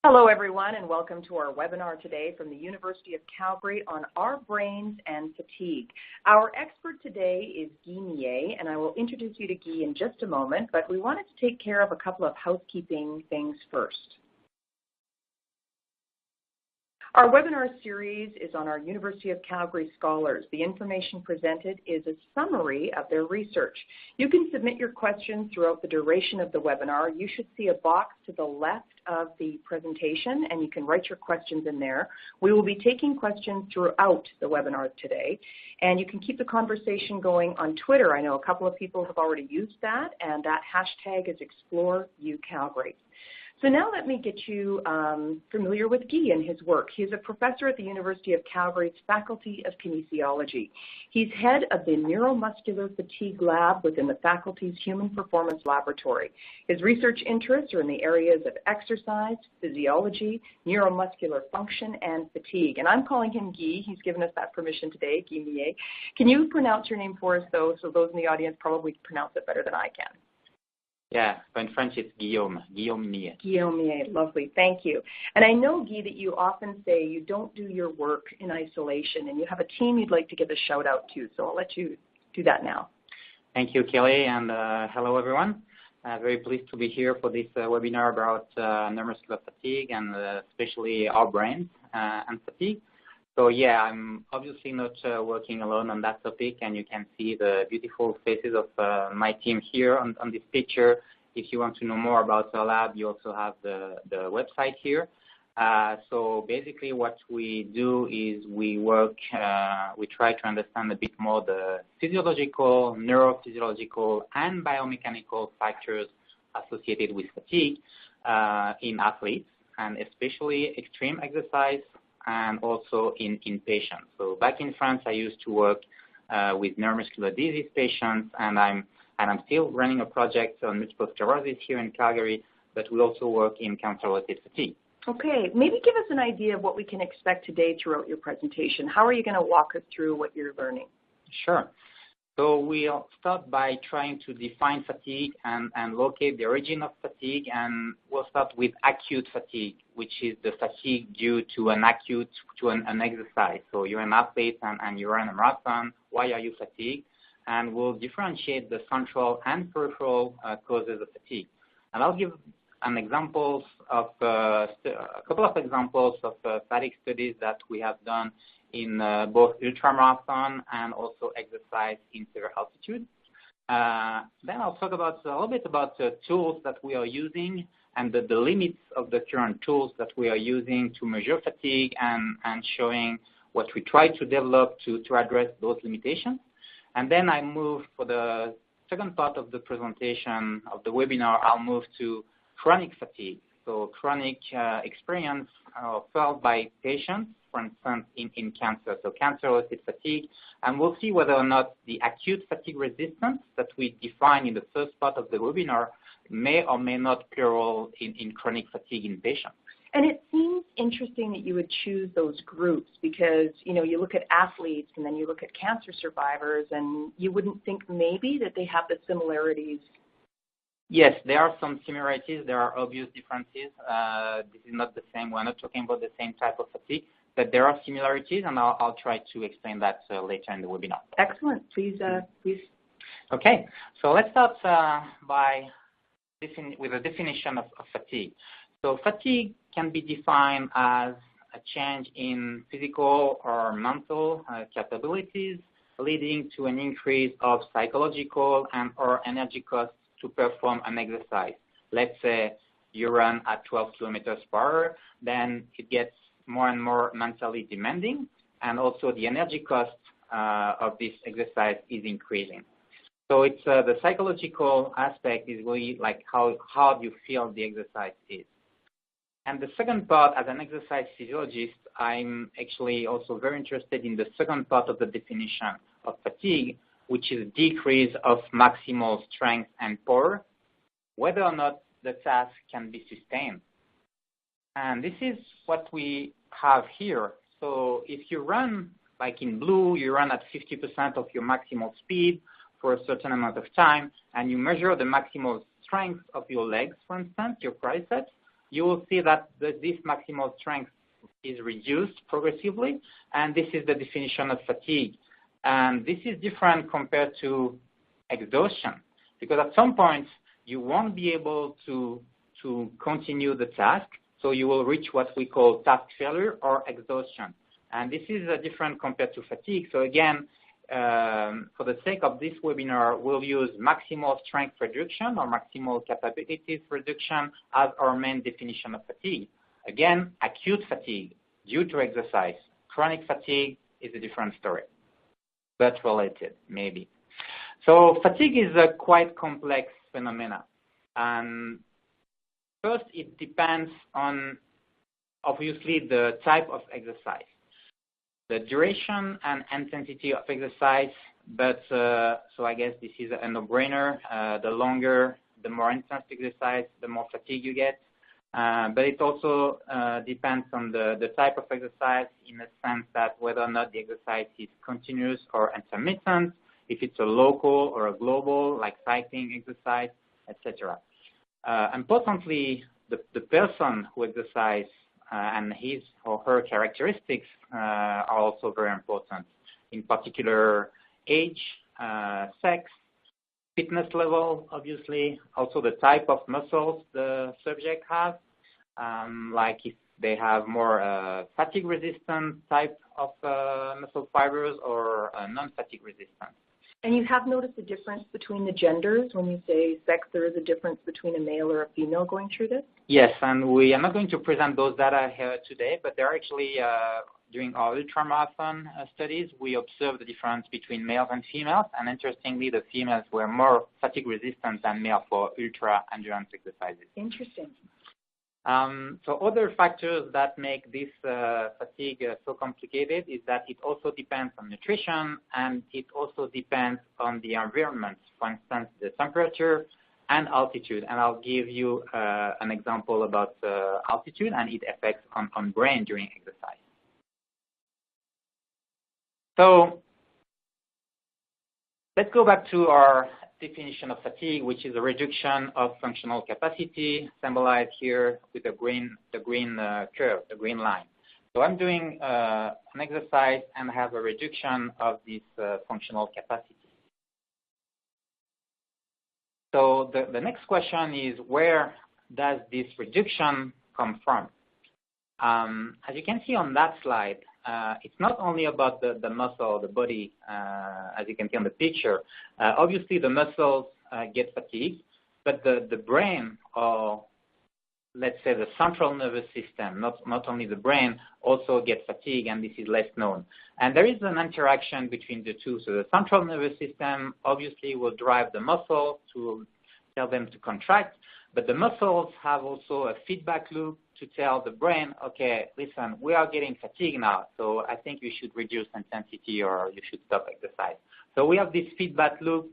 Hello, everyone, and welcome to our webinar today from the University of Calgary on our brains and fatigue. Our expert today is Guy Millet, and I will introduce you to Guy in just a moment, but we wanted to take care of a couple of housekeeping things first. Our webinar series is on our University of Calgary scholars. The information presented is a summary of their research. You can submit your questions throughout the duration of the webinar. You should see a box to the left of the presentation, and you can write your questions in there. We will be taking questions throughout the webinar today, and you can keep the conversation going on Twitter. I know a couple of people have already used that, and that hashtag is ExploreUCalgary. So now let me get you familiar with Guy and his work. He's a professor at the University of Calgary's Faculty of Kinesiology. He's head of the Neuromuscular Fatigue Lab within the faculty's Human Performance Laboratory. His research interests are in the areas of exercise, physiology, neuromuscular function, and fatigue. And I'm calling him Guy. He's given us that permission today, Guy Millet. Can you pronounce your name for us, though, so those in the audience probably pronounce it better than I can? Yeah, in French it's Guillaume Millet. Guillaume Millet, lovely, thank you. And I know, Guy, that you often say you don't do your work in isolation, and you have a team you'd like to give a shout out to, so I'll let you do that now. Thank you, Kelly, and hello everyone. Very pleased to be here for this webinar about neuromuscular fatigue and especially our brains and fatigue. So yeah, I'm obviously not working alone on that topic, and you can see the beautiful faces of my team here on this picture. If you want to know more about our lab, you also have the website here. So basically what we do is we try to understand a bit more the physiological, neurophysiological, and biomechanical factors associated with fatigue in athletes, and especially extreme exercise, and also in patients. So back in France, I used to work with neuromuscular disease patients, and I'm still running a project on multiple sclerosis here in Calgary, but we also work in cancer-related fatigue. Okay, maybe give us an idea of what we can expect today throughout your presentation. How are you going to walk us through what you're learning? Sure. So we'll start by trying to define fatigue and locate the origin of fatigue, and we'll start with acute fatigue, which is the fatigue due to an exercise. So you're an athlete and you run a marathon. Why are you fatigued? And we'll differentiate the central and peripheral causes of fatigue. And I'll give a couple of examples of fatigue studies that we have done in both ultramarathon and also exercise in severe altitude. Then I'll talk a little bit about the tools that we are using and the limits of the current tools that we are using to measure fatigue, and showing what we try to develop to address those limitations. And then I move for the second part of the presentation of the webinar, I'll move to chronic fatigue. So chronic experience felt by patients, for instance, in cancer, so cancer-related fatigue, and we'll see whether or not the acute fatigue resistance that we define in the first part of the webinar may or may not play a role in chronic fatigue in patients. And it seems interesting that you would choose those groups because, you know, you look at athletes and then you look at cancer survivors, and you wouldn't think maybe that they have the similarities. Yes, there are some similarities. There are obvious differences. This is not the same. We're not talking about the same type of fatigue, but there are similarities, and I'll try to explain that later in the webinar. Excellent. Please. Okay, so let's start with a definition of fatigue. So fatigue can be defined as a change in physical or mental capabilities leading to an increase of psychological and or energy costs to perform an exercise. Let's say you run at 12 kilometers per hour, then it gets more and more mentally demanding, and also the energy cost of this exercise is increasing. So it's the psychological aspect is really like how hard you feel the exercise is. And the second part, as an exercise physiologist, I'm actually also very interested in the second part of the definition of fatigue, which is decrease of maximal strength and power, whether or not the task can be sustained. And this is what we have here. So if you run, like in blue, you run at 50% of your maximal speed for a certain amount of time, and you measure the maximal strength of your legs, for instance, your triceps, you will see that this maximal strength is reduced progressively, and this is the definition of fatigue. And this is different compared to exhaustion, because at some point you won't be able to continue the task, so you will reach what we call task failure or exhaustion. And this is different compared to fatigue. So again, for the sake of this webinar, we'll use maximal strength reduction or maximal capabilities reduction as our main definition of fatigue. Again, acute fatigue due to exercise. Chronic fatigue is a different story, but related, maybe. So fatigue is a quite complex phenomena. And first, it depends on, obviously, the type of exercise, the duration and intensity of exercise. But so I guess this is a no-brainer. The longer, the more intense exercise, the more fatigue you get. But it also depends on the type of exercise, in the sense that whether or not the exercise is continuous or intermittent, if it's a local or a global, like cycling exercise, etc. Importantly, the person who exercises and his or her characteristics are also very important. In particular, age, sex, fitness level, obviously, also the type of muscles the subject has, like if they have more fatigue-resistant type of muscle fibers or non-fatigue resistant. And you have noticed a difference between the genders when you say sex, there is a difference between a male or a female going through this? Yes, and we are not going to present those data here today, but they're actually, during our ultramarathon studies, we observed the difference between males and females, and interestingly, the females were more fatigue resistant than males for ultra-endurance exercises. Interesting. So other factors that make this fatigue so complicated is that it also depends on nutrition, and it also depends on the environment, for instance, the temperature and altitude. And I'll give you an example about altitude and its effects on brain during exercise. So let's go back to our definition of fatigue, which is a reduction of functional capacity, symbolized here with the green curve, the green line. So I'm doing an exercise and have a reduction of this functional capacity. So the next question is, where does this reduction come from? As you can see on that slide, it's not only about the muscle, the body, as you can see on the picture. Obviously, the muscles get fatigued, but the brain, or let's say the central nervous system, not only the brain, also gets fatigued, and this is less known. And there is an interaction between the two. So the central nervous system obviously will drive the muscles to tell them to contract, but the muscles have also a feedback loop to tell the brain, okay, listen, we are getting fatigued now, so I think you should reduce intensity or you should stop exercise. So we have this feedback loop,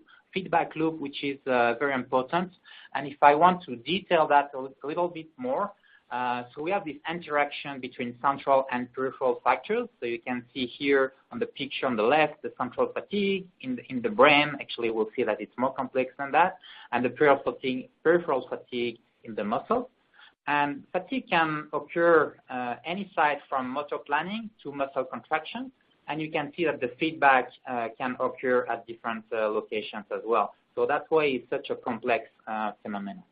which is very important. And if I want to detail that a little bit more, so we have this interaction between central and peripheral factors. So you can see here on the picture on the left, the central fatigue in the brain. Actually, we'll see that it's more complex than that. And the peripheral fatigue in the muscles. And fatigue can occur any side from motor planning to muscle contraction. And you can see that the feedback can occur at different locations as well. So that's why it's such a complex phenomenon.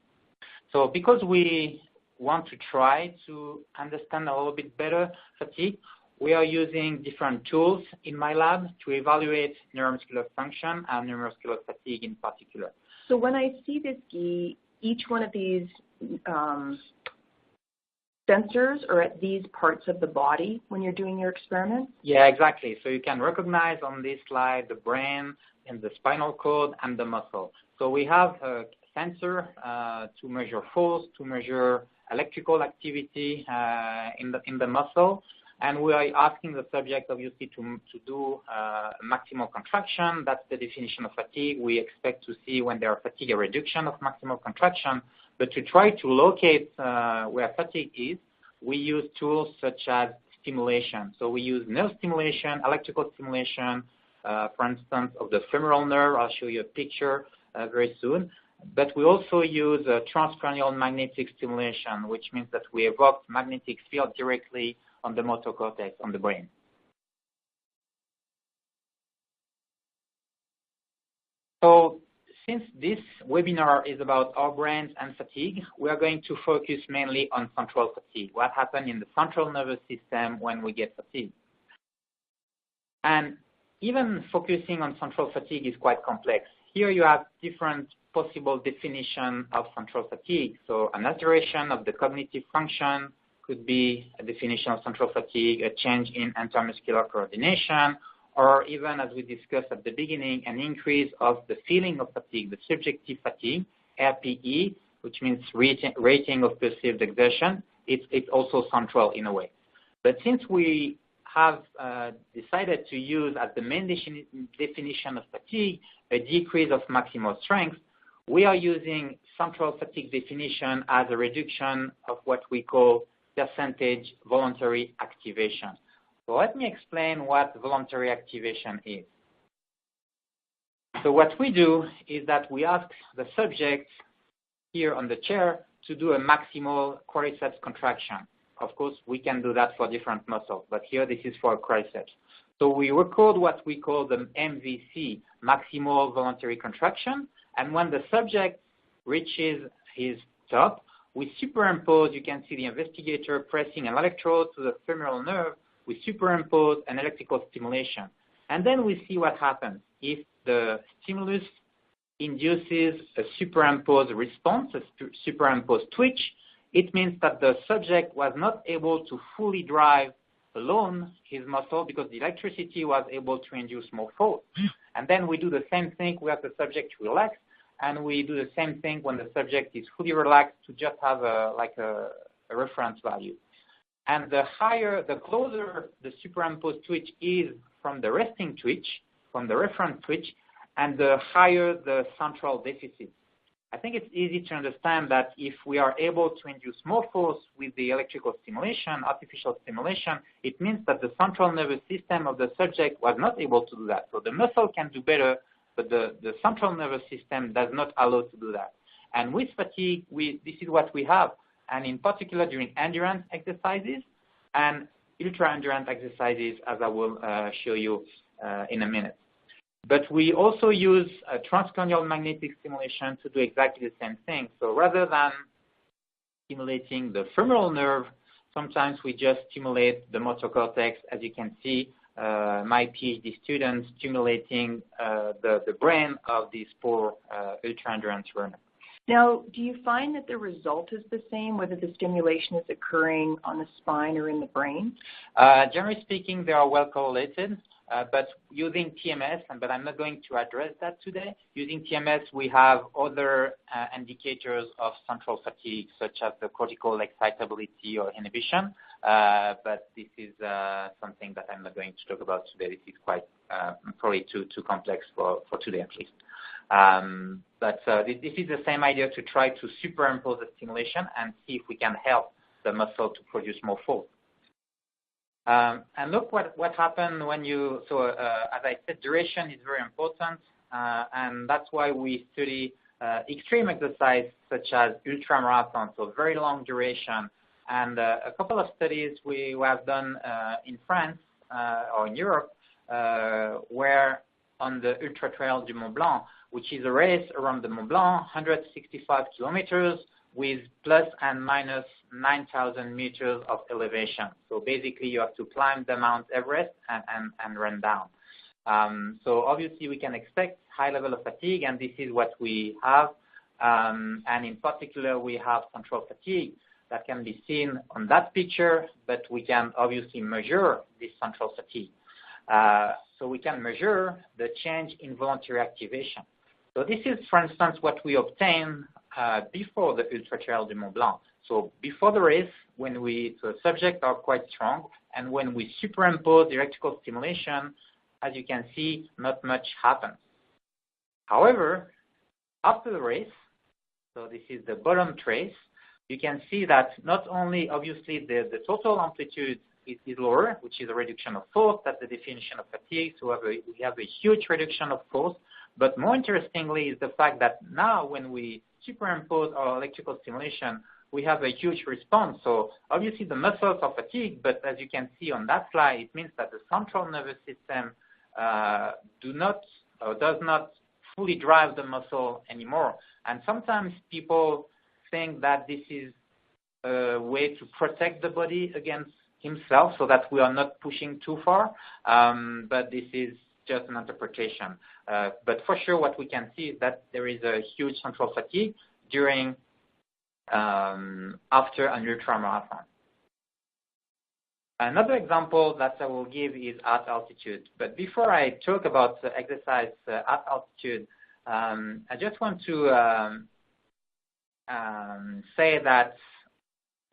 So because we want to try to understand a little bit better fatigue, we are using different tools in my lab to evaluate neuromuscular function and neuromuscular fatigue in particular. So when I see this, Guy, each one of these sensors are at these parts of the body when you're doing your experiments? Yeah, exactly. So you can recognize on this slide the brain and the spinal cord and the muscle. So we have a sensor to measure force, to measure electrical activity in the muscle, and we are asking the subject obviously to do maximal contraction. That's the definition of fatigue. We expect to see when there are fatigue a reduction of maximal contraction, but to try to locate where fatigue is, we use tools such as stimulation. So we use nerve stimulation, electrical stimulation, for instance, of the femoral nerve. I'll show you a picture very soon. but we also use transcranial magnetic stimulation, which means that we evoke magnetic field directly on the motor cortex, on the brain. So since this webinar is about our brains and fatigue, we are going to focus mainly on central fatigue, what happens in the central nervous system when we get fatigued. And even focusing on central fatigue is quite complex. Here you have different possible definitions of central fatigue. So an alteration of the cognitive function could be a definition of central fatigue, a change in intermuscular coordination, or even, as we discussed at the beginning, an increase of the feeling of fatigue, the subjective fatigue, RPE, which means rating of perceived exertion. It's also central in a way. But since we have decided to use as the main definition of fatigue a decrease of maximal strength, we are using central fatigue definition as a reduction of what we call percentage voluntary activation. So let me explain what voluntary activation is. So what we do is that we ask the subject here on the chair to do a maximal quadriceps contraction. Of course, we can do that for different muscles, but here this is for quadriceps. So we record what we call the MVC, maximal voluntary contraction, and when the subject reaches his top, we superimpose, you can see the investigator pressing an electrode to the femoral nerve, we superimpose an electrical stimulation. And then we see what happens. If the stimulus induces a superimposed response, a superimposed twitch, it means that the subject was not able to fully drive alone his muscle because the electricity was able to induce more force. And then we do the same thing, we have the subject relax, and we do the same thing when the subject is fully relaxed to just have a reference value. And the closer the superimposed twitch is from the resting twitch, from the reference twitch, and the higher the central deficit. I think it's easy to understand that if we are able to induce more force with the electrical stimulation, artificial stimulation, it means that the central nervous system of the subject was not able to do that. So the muscle can do better, but the central nervous system does not allow to do that. And with fatigue, this is what we have. And in particular during endurance exercises and ultra-endurance exercises, as I will show you in a minute. But we also use transcranial magnetic stimulation to do exactly the same thing. So rather than stimulating the femoral nerve, sometimes we just stimulate the motor cortex, as you can see, my PhD students stimulating the brain of these poor ultra-endurance runners. Now, do you find that the result is the same, whether the stimulation is occurring on the spine or in the brain? Generally speaking, they are well correlated, but using TMS, but I'm not going to address that today. Using TMS, we have other indicators of central fatigue, such as the cortical excitability or inhibition, but this is something that I'm not going to talk about today. This is quite probably too complex for today at least. But this is the same idea to try to superimpose the stimulation and see if we can help the muscle to produce more force. And look what happened when you, as I said, duration is very important, and that's why we study extreme exercise such as ultramarathon, so very long duration. And a couple of studies we have done in France or in Europe where on the Ultra Trail du Mont Blanc, which is a race around the Mont Blanc, 165 kilometers with plus and minus 9,000 meters of elevation. So basically you have to climb the Mount Everest and run down. So obviously we can expect high level of fatigue, and this is what we have. And in particular, we have central fatigue that can be seen on that picture, but we can obviously measure this central fatigue. So we can measure the change in voluntary activation. So this is, for instance, what we obtain before the Ultra Trail du Mont Blanc. So before the race, when the subjects are quite strong, and when we superimpose the electrical stimulation, as you can see, not much happens. However, after the race, so this is the bottom trace, you can see that not only obviously the total amplitude is lower, which is a reduction of force. That's the definition of fatigue. So we have a huge reduction of force. But more interestingly is the fact that now when we superimpose our electrical stimulation, we have a huge response. So obviously the muscles are fatigued, but as you can see on that slide, it means that the central nervous system does not fully drive the muscle anymore. And sometimes people think that this is a way to protect the body against himself so that we are not pushing too far, but this is just an interpretation. But for sure what we can see is that there is a huge central fatigue during after an ultramarathon. Another example that I will give is at altitude. But before I talk about exercise at altitude, I just want to say that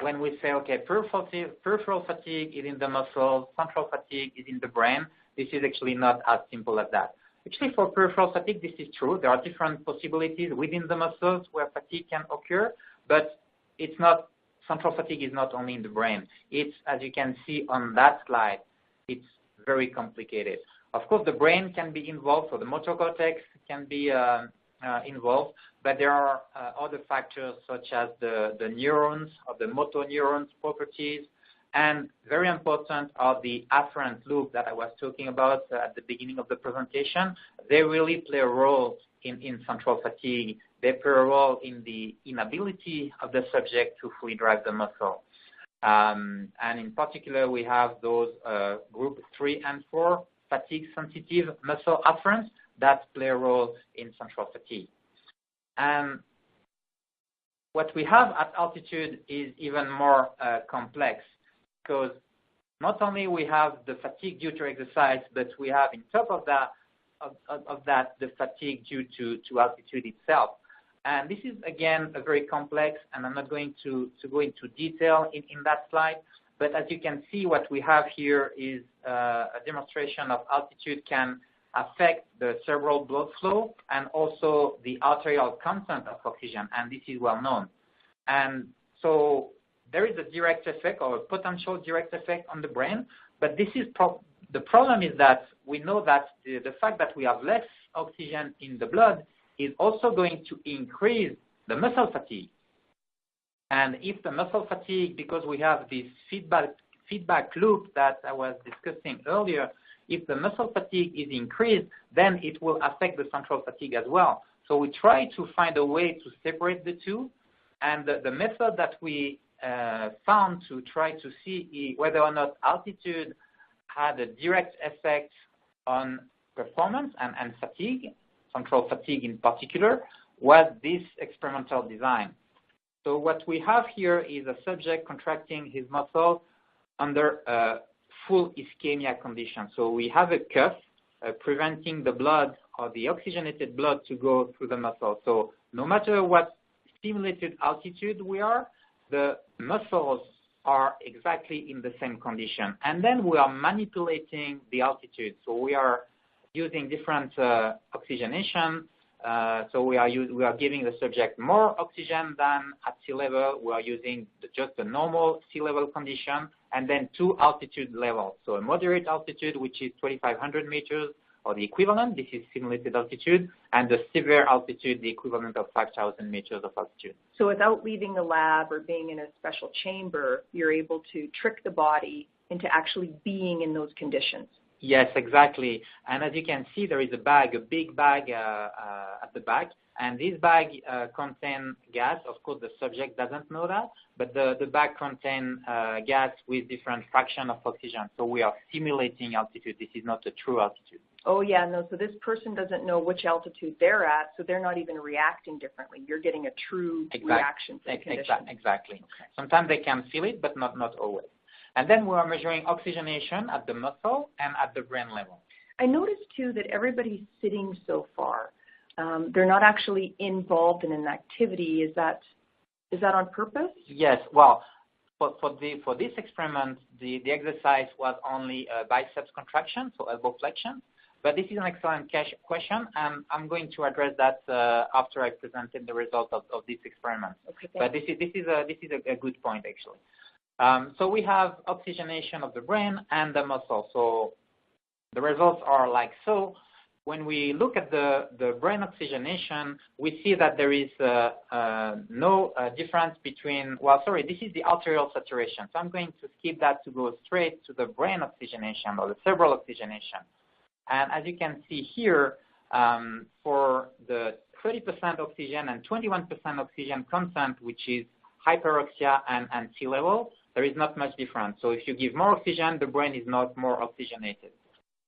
when we say, okay, peripheral fatigue is in the muscles, central fatigue is in the brain, this is actually not as simple as that. Actually, for peripheral fatigue, this is true. There are different possibilities within the muscles where fatigue can occur, but it's not, central fatigue is not only in the brain. It's, as you can see on that slide, it's very complicated. Of course, the brain can be involved, so the motor cortex can be involved, but there are other factors such as the neurons or the motor neurons properties, and very important are the afferent loop that I was talking about at the beginning of the presentation. They really play a role in central fatigue. They play a role in the inability of the subject to fully drive the muscle. And in particular, we have those group 3 and 4 fatigue-sensitive muscle afferents that play a role in central fatigue. And what we have at altitude is even more complex, because not only we have the fatigue due to exercise, but we have in top of that the fatigue due to altitude itself. And this is, again, a very complex, and I'm not going to go into detail in that slide, but as you can see, what we have here is a demonstration of altitude can affect the cerebral blood flow and also the arterial content of oxygen, and this is well known. And so there is a direct effect or a potential direct effect on the brain, but this is the problem is that we know that the fact that we have less oxygen in the blood is also going to increase the muscle fatigue. And if the muscle fatigue, because we have this feedback loop that I was discussing earlier, if the muscle fatigue is increased, then it will affect the central fatigue as well. So we try to find a way to separate the two, and the method that we found to try to see whether or not altitude had a direct effect on performance and fatigue, central fatigue in particular, was this experimental design. So what we have here is a subject contracting his muscle under a full ischemia condition. So we have a cuff preventing the blood or the oxygenated blood to go through the muscle. So no matter what stimulated altitude we are, the muscles are exactly in the same condition. And then we are manipulating the altitude. So we are using different oxygenation. So we are giving the subject more oxygen than at sea level. We are using just the normal sea level condition, and then 2 altitude levels. So a moderate altitude, which is 2,500 meters, or the equivalent, this is simulated altitude, and the severe altitude, the equivalent of 5,000 meters of altitude. So without leaving the lab or being in a special chamber, you're able to trick the body into actually being in those conditions. Yes, exactly. And as you can see, there is a big bag at the back, and this bag contains gas. Of course, the subject doesn't know that, but the bag contains gas with different fraction of oxygen. So we are simulating altitude. This is not a true altitude. Oh, yeah, no. So this person doesn't know which altitude they're at, so they're not even reacting differently. You're getting a true reaction to the condition. Exactly. Okay. Sometimes they can feel it, but not always. And then we are measuring oxygenation at the muscle and at the brain level. I noticed, too, that everybody's sitting so far. They're not actually involved in an activity. Is that on purpose? Yes. Well, for this experiment, the exercise was only biceps contraction, so elbow flexion. But this is an excellent question, and I'm going to address that after I presented the result of this experiment. Okay, but this is a good point, actually. So we have oxygenation of the brain and the muscle. So the results are like so. When we look at the brain oxygenation, we see that there is no difference between, well, sorry, this is the arterial saturation. So I'm going to skip that to go straight to the brain oxygenation or the cerebral oxygenation. And as you can see here, for the 30% oxygen and 21% oxygen content, which is hyperoxia and sea level, there is not much difference. So if you give more oxygen, the brain is not more oxygenated.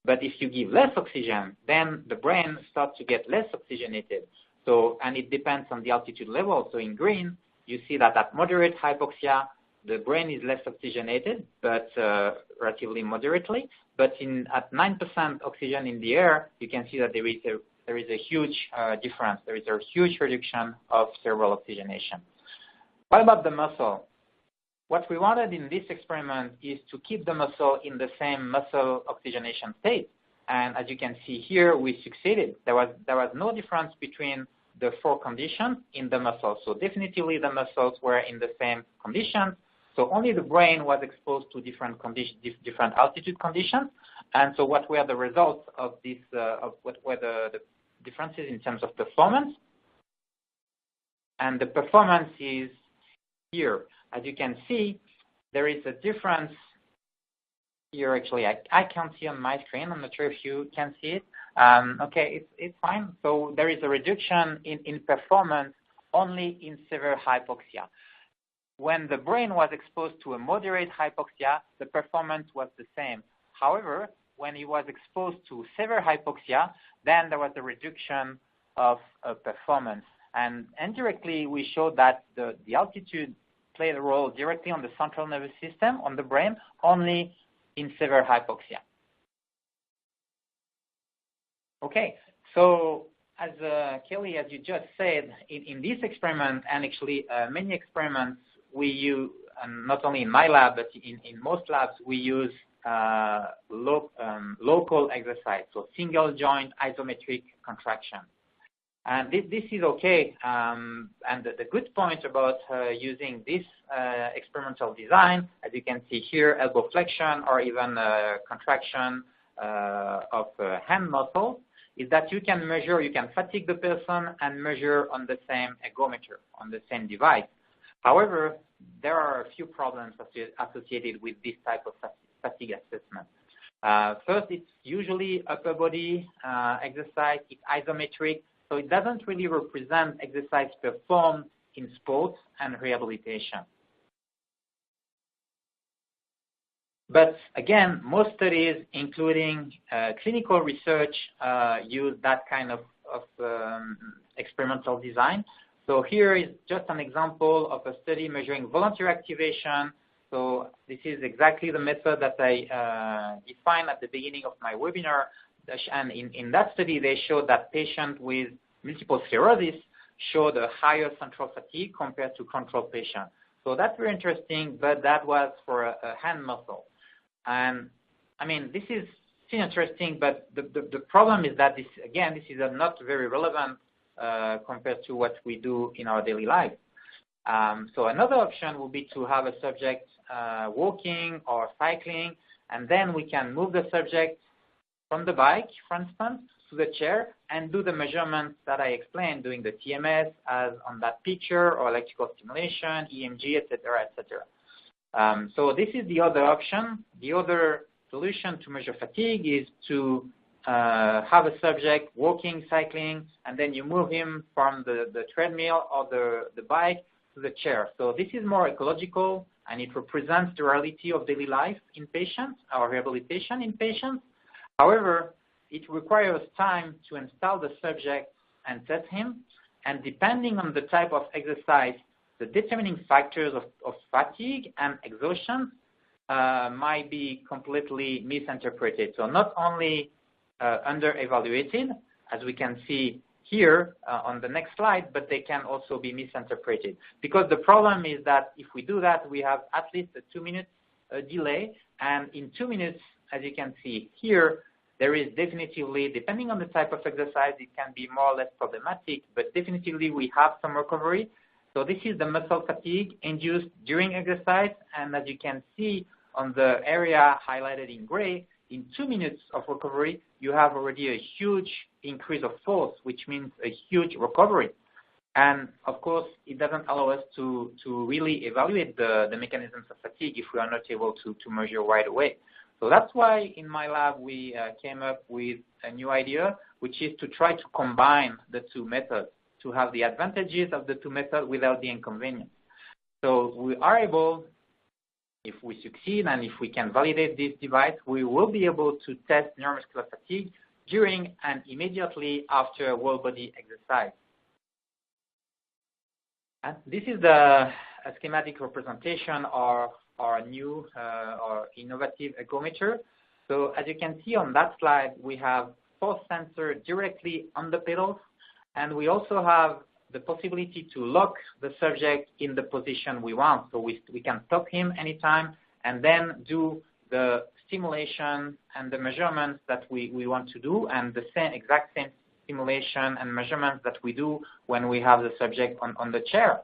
But if you give less oxygen, then the brain starts to get less oxygenated. So, and it depends on the altitude level. So in green, you see that at moderate hypoxia, the brain is less oxygenated, but relatively moderately. But at 9% oxygen in the air, you can see that there is a huge difference. There is a huge reduction of cerebral oxygenation. What about the muscle? What we wanted in this experiment is to keep the muscle in the same muscle oxygenation state. And as you can see here, we succeeded. There was no difference between the 4 conditions in the muscle. So definitely the muscles were in the same conditions. So only the brain was exposed to different altitude conditions. And so what were the results of this, what were the differences in terms of performance? And the performance is here. As you can see, there is a difference here. Actually, I can't see on my screen. I'm not sure if you can see it. Okay, it's fine. So there is a reduction in performance only in severe hypoxia. When the brain was exposed to a moderate hypoxia, the performance was the same. However, when it was exposed to severe hypoxia, then there was a reduction of performance. And indirectly, we showed that the altitude played a role directly on the central nervous system, on the brain, only in severe hypoxia. Okay, so as Kelly, as you just said, in this experiment, and actually many experiments, we use, not only in my lab, but in most labs, we use local exercise, so single joint isometric contraction. And this is okay. And the good point about using this experimental design, as you can see here, elbow flexion or even contraction of hand muscle, is that you can measure, you can fatigue the person and measure on the same ergometer, on the same device. However, there are a few problems associated with this type of fatigue assessment. First, it's usually upper body exercise, it's isometric, so it doesn't really represent exercise performed in sports and rehabilitation. But again, most studies, including clinical research, use that kind of experimental design. So here is just an example of a study measuring voluntary activation. So this is exactly the method that I defined at the beginning of my webinar. And in that study, they showed that patients with multiple sclerosis showed a higher central fatigue compared to control patients. So that's very interesting, but that was for a hand muscle. And I mean, this is still interesting, but the problem is that this is not very relevant compared to what we do in our daily life. So another option would be to have a subject walking or cycling, and then we can move the subject from the bike, for instance, to the chair and do the measurements that I explained, doing the TMS as on that picture, or electrical stimulation, EMG, etc., etc. So this is the other option. The other solution to measure fatigue is to have a subject walking, cycling, and then you move him from the treadmill or the bike to the chair. So this is more ecological, and it represents the reality of daily life in patients, or rehabilitation in patients. However, it requires time to install the subject and test him, and depending on the type of exercise, the determining factors of fatigue and exhaustion might be completely misinterpreted. So not only under-evaluated, as we can see here on the next slide, but they can also be misinterpreted. Because the problem is that if we do that, we have at least a 2-minute delay, and in 2 minutes, as you can see here, there is definitively, depending on the type of exercise, it can be more or less problematic, but definitively we have some recovery. So this is the muscle fatigue induced during exercise, and as you can see on the area highlighted in gray, in 2 minutes of recovery, you have already a huge increase of force, which means a huge recovery. And of course, it doesn't allow us to really evaluate the mechanisms of fatigue if we are not able to measure right away. So that's why in my lab we came up with a new idea, which is to try to combine the two methods, to have the advantages of the two methods without the inconvenience. So we are able, if we succeed and if we can validate this device, we will be able to test neuromuscular fatigue during and immediately after whole body exercise. And this is a schematic representation of our new or innovative ergometer. So as you can see on that slide, we have force sensor directly on the pedals, and we also have the possibility to lock the subject in the position we want. So we can stop him anytime and then do the stimulation and the measurements that we want to do, and the exact same stimulation and measurements that we do when we have the subject on the chair.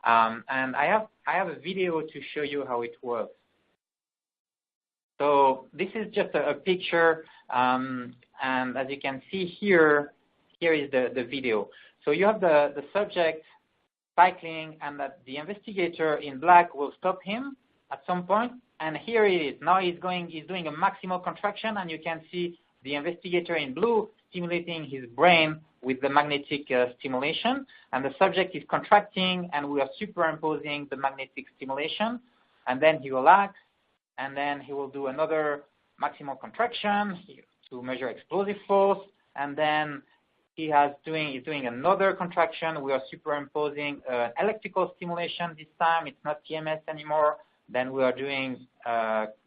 And I have a video to show you how it works. So this is just a picture, and as you can see here is the video. So you have the subject cycling, and that the investigator in black will stop him at some point, and here it is. Now he's doing a maximal contraction, and you can see the investigator in blue stimulating his brain with the magnetic stimulation, and the subject is contracting, and we are superimposing the magnetic stimulation, and then he relaxes, and then he will do another maximal contraction to measure explosive force, and then he's doing another contraction. We are superimposing electrical stimulation this time. It's not TMS anymore. Then we are doing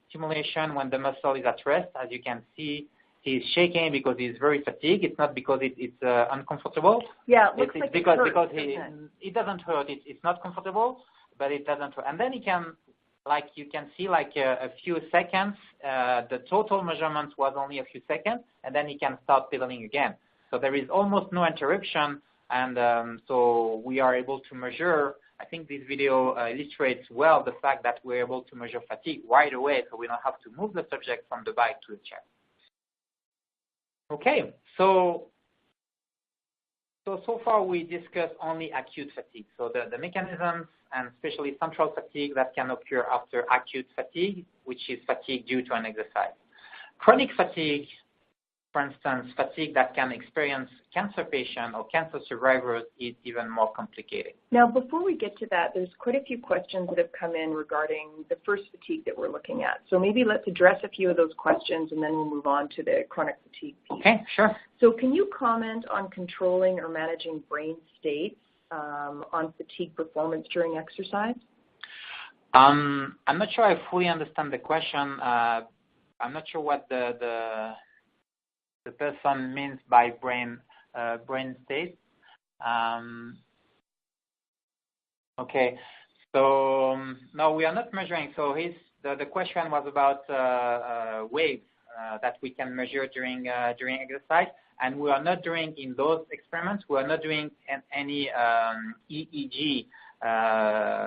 stimulation when the muscle is at rest. As you can see, he's shaking because he's very fatigued. It's not because it's uncomfortable. Yeah, it looks it's like because it hurts, it doesn't hurt. It's not comfortable, but it doesn't hurt. And then he can, like you can see, like a few seconds. The total measurements was only a few seconds, and then he can start pedaling again. So there is almost no interruption, and so we are able to measure. I think this video illustrates well the fact that we're able to measure fatigue right away, so we don't have to move the subject from the bike to the chair. Okay, so far we discussed only acute fatigue. So the mechanisms, and especially central fatigue, that can occur after acute fatigue, which is fatigue due to an exercise. Chronic fatigue, for instance, fatigue that can experience cancer patients or cancer survivors, is even more complicated. Now, before we get to that, there's quite a few questions that have come in regarding the first fatigue that we're looking at. So maybe let's address a few of those questions, and then we'll move on to the chronic fatigue piece. Okay, sure. So can you comment on controlling or managing brain states on fatigue performance during exercise? I'm not sure I fully understand the question. I'm not sure what the person means by brain state. Okay, so no, we are not measuring. So the question was about waves that we can measure during exercise, and we are not doing in those experiments. We are not doing any EEG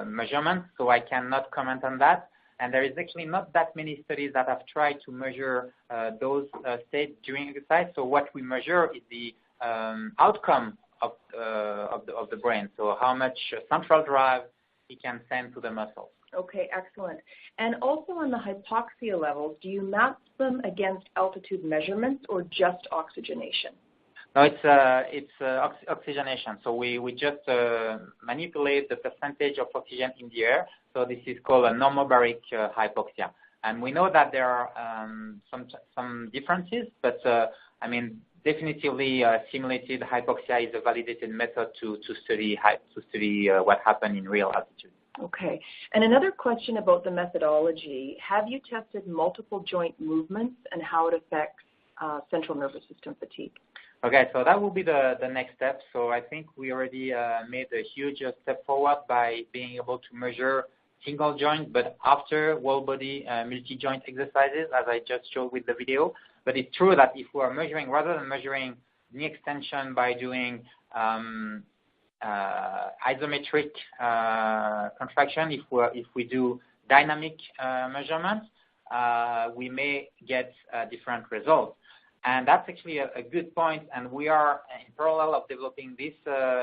measurements, so I cannot comment on that. And there is actually not that many studies that have tried to measure those states during exercise. So what we measure is the outcome of the brain. So how much central drive it can send to the muscles. Okay, excellent. And also on the hypoxia levels, do you map them against altitude measurements or just oxygenation? No, it's oxygenation. So we just manipulate the percentage of oxygen in the air. So this is called a normobaric hypoxia. And we know that there are some differences, but I mean, definitively simulated hypoxia is a validated method to study what happened in real altitude. Okay. And another question about the methodology. Have you tested multiple joint movements and how it affects central nervous system fatigue? Okay, so that will be the next step. So I think we already made a huge step forward by being able to measure single joint, but after whole body multi-joint exercises, as I just showed with the video. But it's true that if we are measuring, rather than measuring knee extension by doing isometric contraction, if we do dynamic measurements, we may get different results. And that's actually a good point. And we are, in parallel of developing this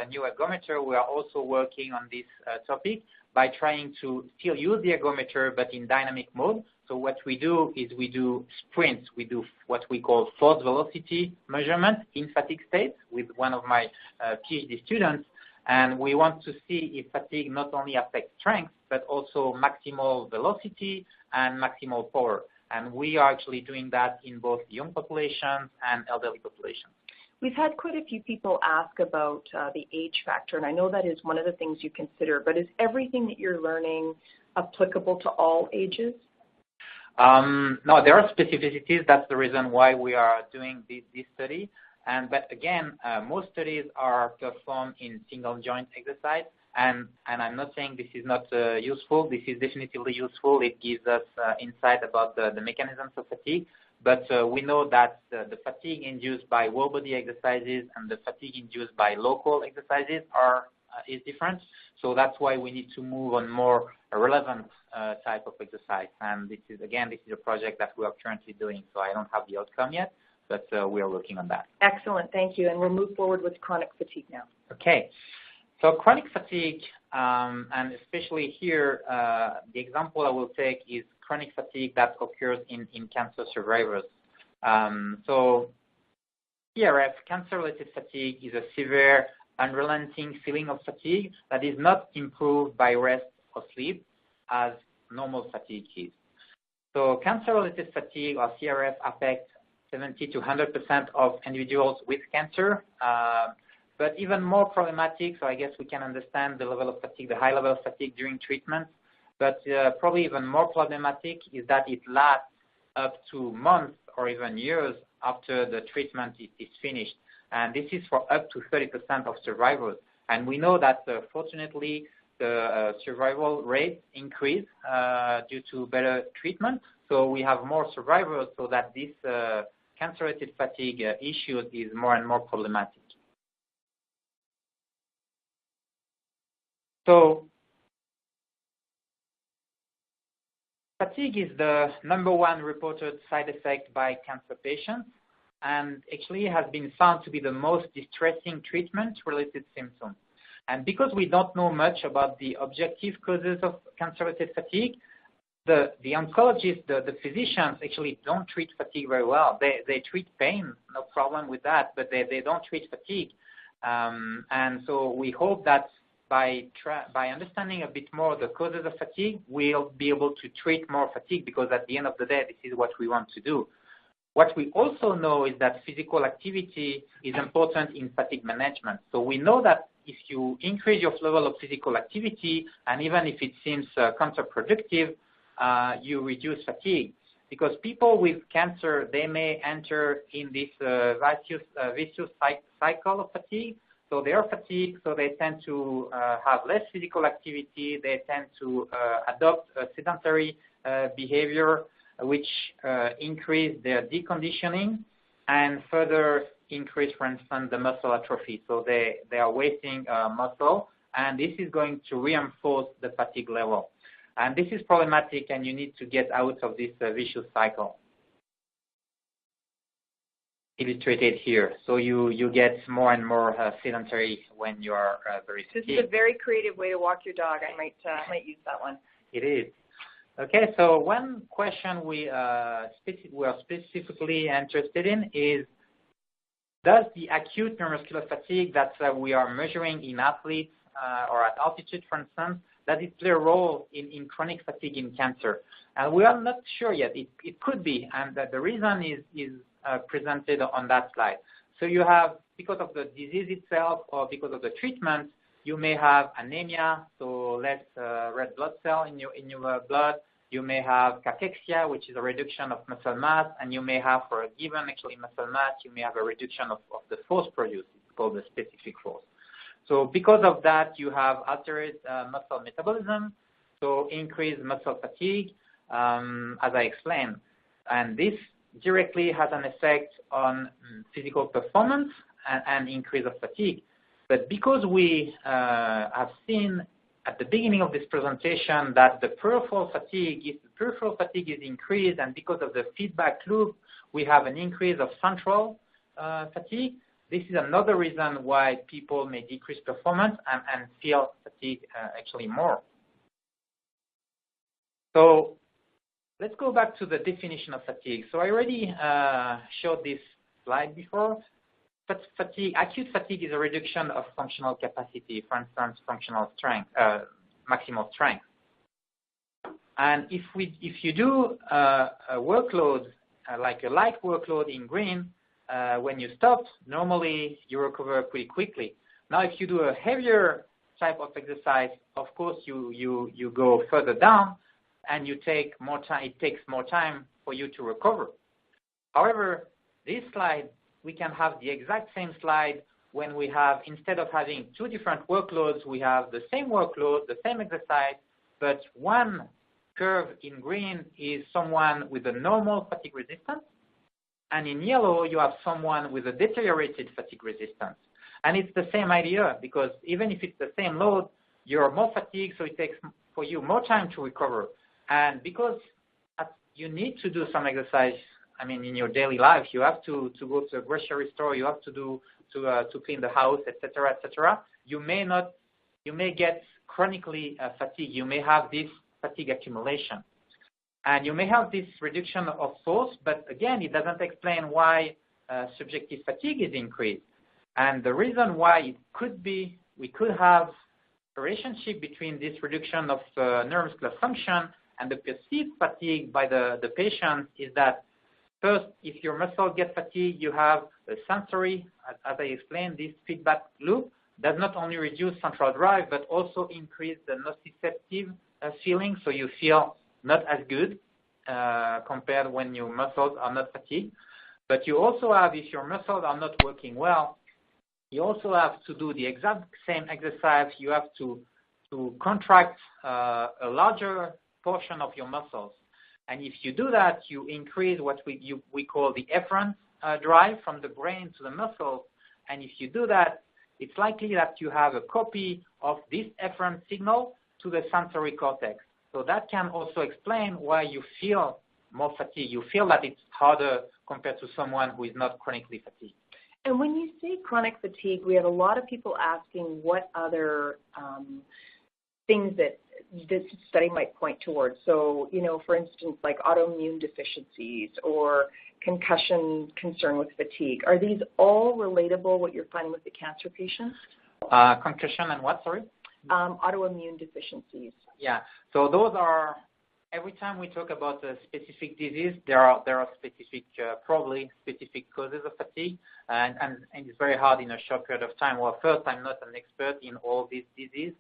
new ergometer, we are also working on this topic by trying to still use the ergometer, but in dynamic mode. So what we do is we do sprints. We do what we call force velocity measurement in fatigue states with one of my PhD students. And we want to see if fatigue not only affects strength, but also maximal velocity and maximal power. And we are actually doing that in both young populations and elderly populations. We've had quite a few people ask about the age factor, and I know that is one of the things you consider, but is everything that you're learning applicable to all ages? No, there are specificities. That's the reason why we are doing this study. But again, most studies are performed in single joint exercise. And I'm not saying this is not useful. This is definitely useful. It gives us insight about the mechanisms of fatigue. But we know that the fatigue induced by whole body exercises and the fatigue induced by local exercises is different. So that's why we need to move on more relevant type of exercise. And this is a project that we are currently doing. So I don't have the outcome yet, but we are working on that. Excellent. Thank you. And we'll move forward with chronic fatigue now. Okay. So chronic fatigue, and especially here, the example I will take is chronic fatigue that occurs in cancer survivors. So CRF, cancer-related fatigue, is a severe, unrelenting feeling of fatigue that is not improved by rest or sleep as normal fatigue is. So cancer-related fatigue, or CRF, affects 70 to 100% of individuals with cancer. But even more problematic, so I guess we can understand the level of fatigue, the high level of fatigue during treatment, but probably even more problematic is that it lasts up to months or even years after the treatment is finished. And this is for up to 30% of survivors. And we know that, fortunately, the survival rate increase due to better treatment. So we have more survivors, so that this cancer-related fatigue issue is more and more problematic. So fatigue is the #1 reported side effect by cancer patients, and actually has been found to be the most distressing treatment-related symptom. And because we don't know much about the objective causes of cancer-related fatigue, the oncologists, the physicians actually don't treat fatigue very well. They treat pain, no problem with that, but they don't treat fatigue. And so we hope that by understanding a bit more the causes of fatigue, we'll be able to treat more fatigue, because at the end of the day, this is what we want to do. What we also know is that physical activity is important in fatigue management. So we know that if you increase your level of physical activity, and even if it seems counterproductive, you reduce fatigue. Because people with cancer, they may enter in this vicious cycle of fatigue. So they are fatigued, so they tend to have less physical activity. They tend to adopt a sedentary behavior, which increase their deconditioning and further increase, for instance, the muscle atrophy. So they are wasting muscle, and this is going to reinforce the fatigue level. And this is problematic, and you need to get out of this vicious cycle. Illustrated here. So you get more and more sedentary when you are very fatigued. This is a very creative way to walk your dog. I might use that one. It is. Okay, so one question we are specifically interested in is, does the acute neuromuscular fatigue that we are measuring in athletes or at altitude, for instance, does it play a role in chronic fatigue in cancer? And we are not sure yet. It could be, and the reason is presented on that slide. So you have, because of the disease itself or because of the treatment, you may have anemia, so less red blood cell in your blood. You may have cachexia, which is a reduction of muscle mass, and you may have, for a given muscle mass, you may have a reduction of the force produced. It's called the specific force. So because of that, you have altered muscle metabolism, so increased muscle fatigue, as I explained. And this directly has an effect on physical performance and increase of fatigue. But because we have seen at the beginning of this presentation that the peripheral fatigue is increased, and because of the feedback loop, we have an increase of central fatigue. This is another reason why people may decrease performance and feel fatigue actually more. So let's go back to the definition of fatigue. So I already showed this slide before. But acute fatigue is a reduction of functional capacity, for instance, functional strength, maximal strength. And if you do a workload, like a light workload in green, when you stop, normally you recover pretty quickly. Now, if you do a heavier type of exercise, of course, you go further down, and you take more time. It takes more time for you to recover. However, this slide, we can have the exact same slide when we have, instead of having two different workloads, we have the same workload, the same exercise, but one curve in green is someone with a normal fatigue resistance, and in yellow, you have someone with a deteriorated fatigue resistance. And it's the same idea, because even if it's the same load, you're more fatigued, so it takes for you more time to recover. And because you need to do some exercise, I mean, in your daily life, you have to go to a grocery store, you have to clean the house, etc., etc. You may get chronically fatigued. You may have this fatigue accumulation, and you may have this reduction of force. But again, it doesn't explain why subjective fatigue is increased. And the reason why it could be, we could have a relationship between this reduction of neuromuscular function and the perceived fatigue by the patient is that first, if your muscle gets fatigued, you have a sensory, as I explained, this feedback loop does not only reduce central drive, but also increase the nociceptive feeling, so you feel not as good compared when your muscles are not fatigued. But you also have, if your muscles are not working well, you also have to do the exact same exercise. You have to contract a larger portion of your muscles. And if you do that, you increase what we call the efferent drive from the brain to the muscles. And if you do that, it's likely that you have a copy of this efferent signal to the sensory cortex. So that can also explain why you feel more fatigue. You feel that it's harder compared to someone who is not chronically fatigued. And when you say chronic fatigue, we have a lot of people asking what other things that this study might point towards. So, for instance, like autoimmune deficiencies or concussion concern with fatigue. Are these all relatable, what you're finding with the cancer patients? Concussion and what, sorry? Autoimmune deficiencies. Yeah, so those are, every time we talk about a specific disease, there are specific, probably specific causes of fatigue, and it's very hard in a short period of time. Well, first, I'm not an expert in all these diseases.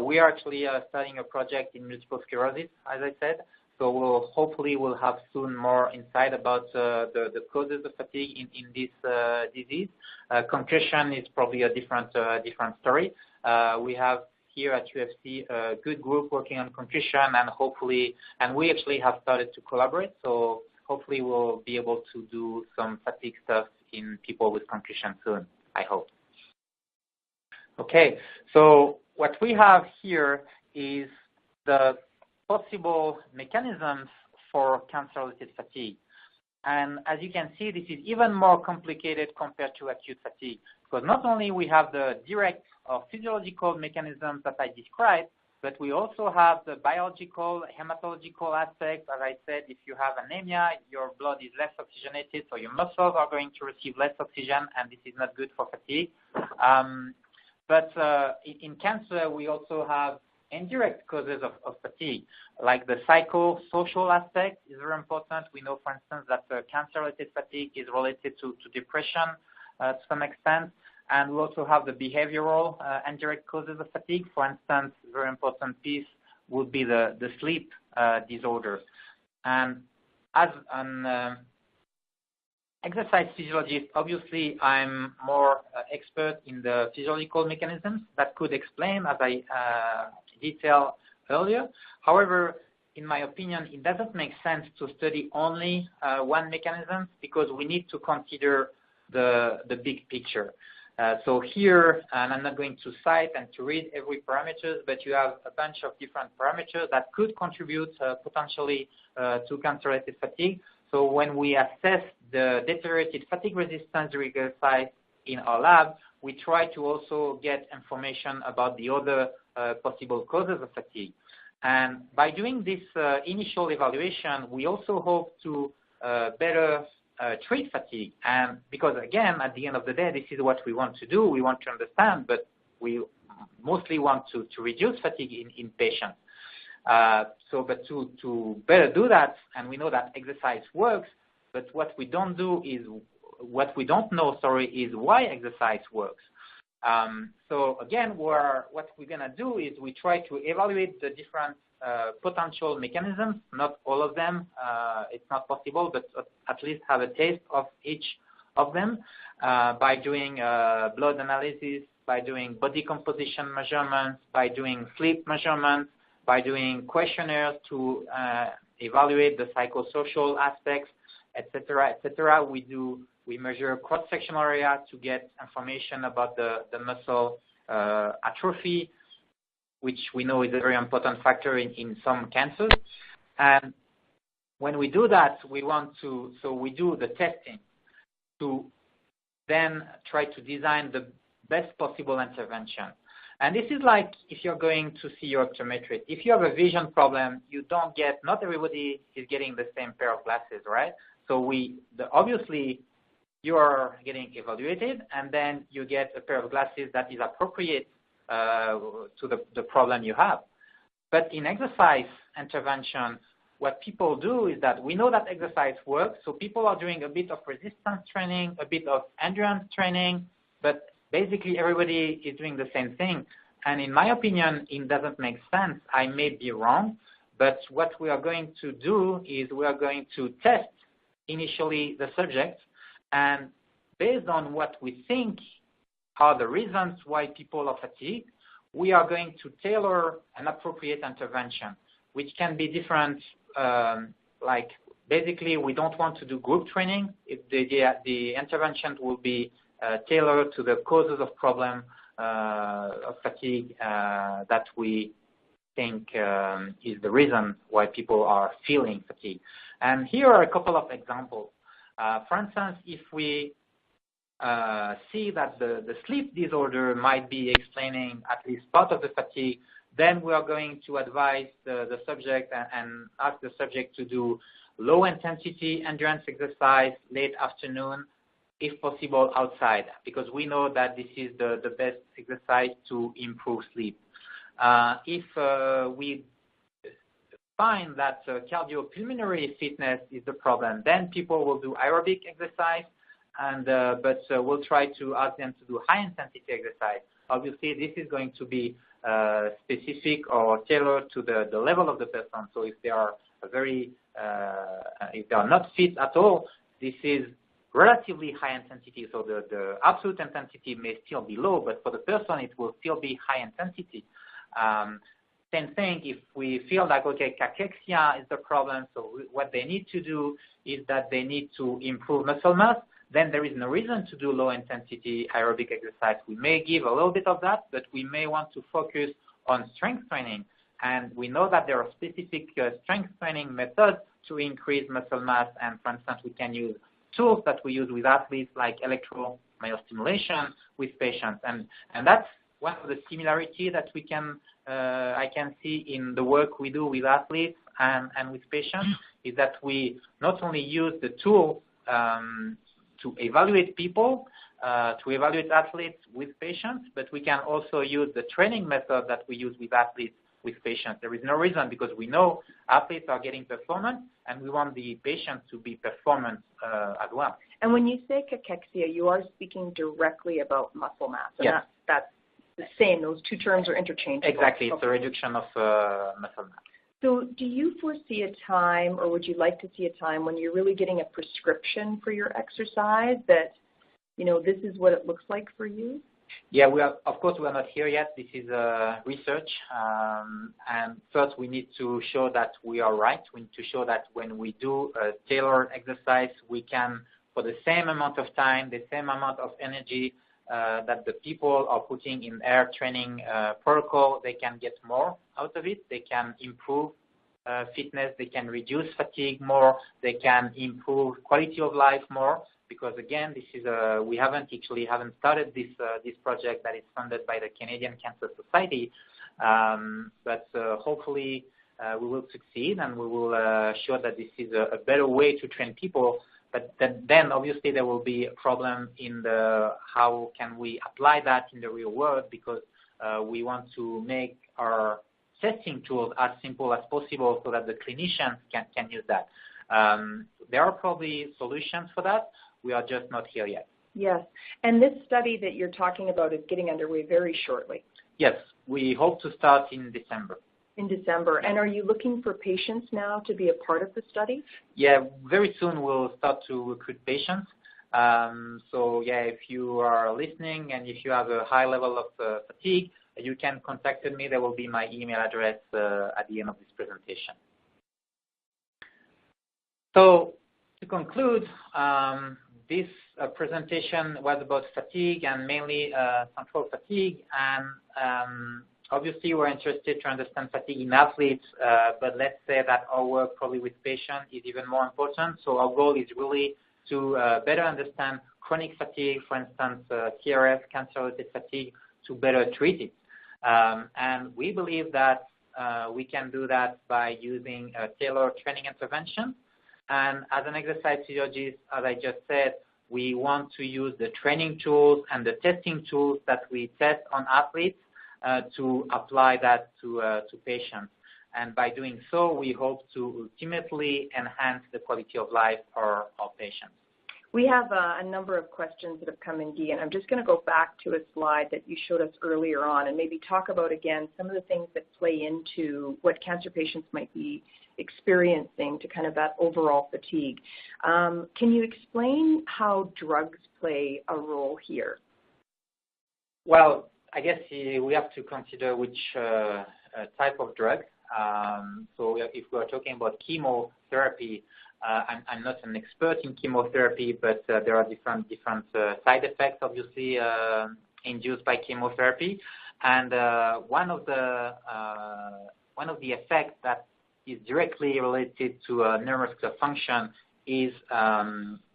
We are actually starting a project in multiple sclerosis, as I said, so hopefully we'll have soon more insight about the causes of fatigue in this disease. Concussion is probably a different story. We have here at UFC a good group working on concussion, and we actually have started to collaborate, so hopefully we'll be able to do some fatigue stuff in people with concussion soon, I hope. Okay, so what we have here is the possible mechanisms for cancer-related fatigue. And as you can see, this is even more complicated compared to acute fatigue, because not only we have the direct or physiological mechanisms that I described, but we also have the biological, hematological aspects. As I said, if you have anemia, your blood is less oxygenated, so your muscles are going to receive less oxygen, and this is not good for fatigue. But in cancer, we also have indirect causes of fatigue, like the psychosocial aspect is very important. We know, for instance, that cancer-related fatigue is related to depression to some extent. And we also have the behavioral indirect causes of fatigue. For instance, a very important piece would be the sleep disorders. And as an exercise physiologist, obviously I'm more expert in the physiological mechanisms that could explain, as I detailed earlier. However, in my opinion, it doesn't make sense to study only one mechanism, because we need to consider the big picture. So here, and I'm not going to cite and to read every parameter, but you have a bunch of different parameters that could contribute potentially to cancer-related fatigue. So when we assess the deteriorated fatigue resistance during exercise in our lab, we try to also get information about the other possible causes of fatigue. And by doing this initial evaluation, we also hope to better treat fatigue. And because, again, at the end of the day, this is what we want to do. We want to understand, but we mostly want to reduce fatigue in patients. But to better do that, and we know that exercise works, but what we don't know is why exercise works. So again, what we're going to do is we try to evaluate the different potential mechanisms, not all of them, it's not possible, but at least have a taste of each of them by doing blood analysis, by doing body composition measurements, by doing sleep measurements, by doing questionnaires to evaluate the psychosocial aspects, etc., etc. We measure cross-sectional area to get information about the muscle atrophy, which we know is a very important factor in some cancers. And when we do that, we do the testing to then try to design the best possible intervention. And this is like if you're going to see your optometrist. If you have a vision problem, not everybody is getting the same pair of glasses, right? So obviously, you are getting evaluated, and then you get a pair of glasses that is appropriate to the problem you have. But in exercise intervention, what people do is that we know that exercise works, so people are doing a bit of resistance training, a bit of endurance training, but basically everybody is doing the same thing. And in my opinion, it doesn't make sense. I may be wrong, but what we are going to do is we are going to test initially the subject, and based on what we think are the reasons why people are fatigued, we are going to tailor an appropriate intervention, which can be different. Like basically, we don't want to do group training. The intervention will be tailored to the causes of problem of fatigue that we think is the reason why people are feeling fatigue. And here are a couple of examples. For instance, if we see that the sleep disorder might be explaining at least part of the fatigue, then we are going to advise the subject and ask the subject to do low-intensity endurance exercise late afternoon, if possible outside, because we know that this is the best exercise to improve sleep. If we find that cardiopulmonary fitness is the problem, then people will do aerobic exercise, but we'll try to ask them to do high-intensity exercise. Obviously, this is going to be specific or tailored to the level of the person. So if they are if they are not fit at all, this is relatively high intensity. So the absolute intensity may still be low, but for the person, it will still be high intensity. Same thing if we feel like, okay, cachexia is the problem, so what they need to do is that they need to improve muscle mass, then there is no reason to do low-intensity aerobic exercise. We may give a little bit of that, but we may want to focus on strength training. And we know that there are specific strength training methods to increase muscle mass. And for instance, we can use tools that we use with athletes like electromyostimulation with patients. And that's one of the similarities that I can see in the work we do with athletes and with patients is that we not only use the tool to evaluate people, to evaluate athletes with patients, but we can also use the training method that we use with athletes with patients. There is no reason because we know athletes are getting performance and we want the patient to be performance as well. And when you say cachexia, you are speaking directly about muscle mass. And yes. That's the same. Those two terms are interchangeable. Exactly. It's a reduction of muscle mass. So do you foresee a time, or would you like to see a time when you're really getting a prescription for your exercise that, this is what it looks like for you? Yeah, of course, we are not here yet. This is research. And first, we need to show that we are right. We need to show that when we do a tailored exercise, we can, for the same amount of time, the same amount of energy, that the people are putting in their training protocol, they can get more out of it. They can improve fitness, they can reduce fatigue more, they can improve quality of life more. Because again, this is we haven't started this project that is funded by the Canadian Cancer Society, but hopefully we will succeed and we will show that this is a better way to train people. But then obviously there will be a problem in how can we apply that in the real world, because we want to make our testing tools as simple as possible so that the clinicians can use that. There are probably solutions for that. We are just not here yet. Yes. And this study that you're talking about is getting underway very shortly. Yes. We hope to start in December. In December. And are you looking for patients now to be a part of the study? Yeah, very soon we'll start to recruit patients. So yeah, if you are listening and if you have a high level of fatigue, you can contact me. There will be my email address at the end of this presentation. So to conclude, this presentation was about fatigue and mainly central fatigue. And obviously, we're interested to understand fatigue in athletes, but let's say that our work probably with patients is even more important. So our goal is really to better understand chronic fatigue, for instance, CRF, cancer-related fatigue, to better treat it. And we believe that we can do that by using tailored training intervention. And as an exercise physiologist, as I just said, we want to use the training tools and the testing tools that we test on athletes to apply that to patients. And by doing so, we hope to ultimately enhance the quality of life for our patients. We have a number of questions that have come in, Guy, and I'm just going to go back to a slide that you showed us earlier on and maybe talk about, again, some of the things that play into what cancer patients might be experiencing to kind of that overall fatigue. Can you explain how drugs play a role here? Well, I guess we have to consider which type of drug. So if we're talking about chemotherapy, I'm not an expert in chemotherapy, but there are different side effects, obviously, induced by chemotherapy. And one of the effects that is directly related to neuromuscular function is